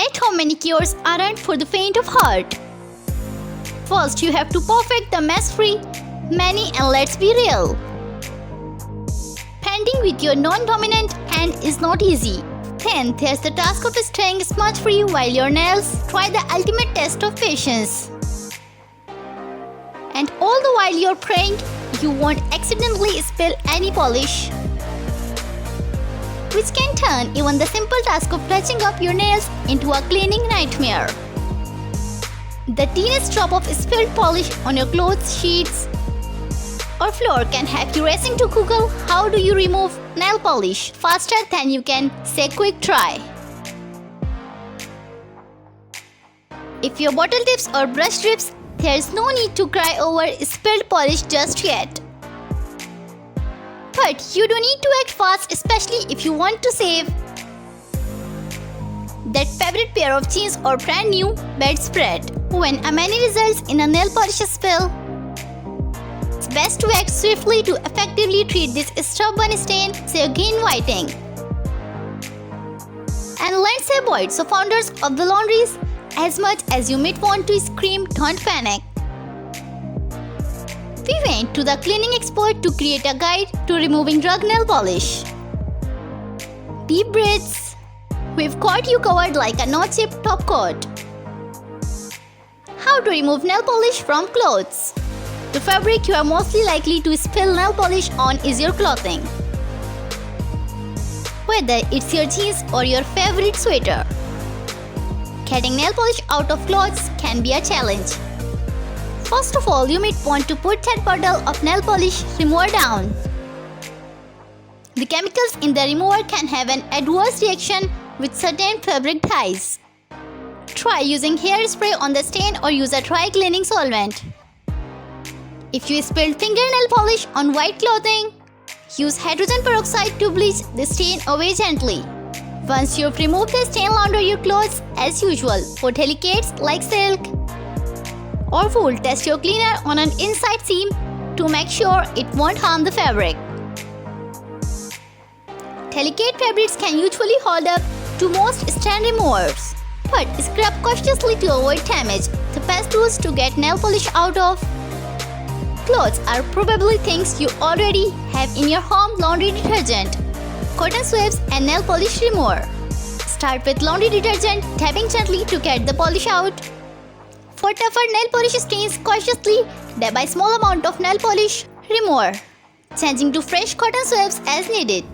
At-home manicures aren't for the faint of heart. First, you have to perfect the mess-free mani, and let's be real. Painting with your non-dominant hand is not easy. Then there's the task of staying smudge-free while your nails try the ultimate test of patience. And all the while you're praying you won't accidentally spill any polish, which can turn even the simple task of touching up your nails into a cleaning nightmare. The teeniest drop of spilled polish on your clothes, sheets, or floor can have you racing to Google how do you remove nail polish faster than you can say quick try. If your bottle tips or brush drips, there's no need to cry over spilled polish just yet. But you do need to act fast, especially if you want to save that favorite pair of jeans or brand new bedspread. When a mani results in a nail polish spill, it's best to act swiftly to effectively treat this stubborn stain so again whitening. And let's avoid so founders of the laundries, as much as you might want to scream, don't panic. We went to the cleaning expert to create a guide to removing drug nail polish. Deep breaths. We've got you covered like a no-chip top coat. How to remove nail polish from clothes. The fabric you are mostly likely to spill nail polish on is your clothing. Whether it's your jeans or your favorite sweater, getting nail polish out of clothes can be a challenge. First of all, you might want to put that bottle of nail polish remover down. The chemicals in the remover can have an adverse reaction with certain fabric dyes. Try using hairspray on the stain or use a dry cleaning solvent. If you spilled fingernail polish on white clothing, use hydrogen peroxide to bleach the stain away gently. Once you've removed the stain, launder your clothes as usual. For delicates like silk or wool, test your cleaner on an inside seam to make sure it won't harm the fabric. Delicate fabrics can usually hold up to most stain removers, but scrub cautiously to avoid damage. The best tools to get nail polish out of clothes are probably things you already have in your home: laundry detergent, cotton swabs, and nail polish remover. Start with laundry detergent, tapping gently to get the polish out. For tougher nail polish stains, cautiously dab a small amount of nail polish remover, changing to fresh cotton swabs as needed.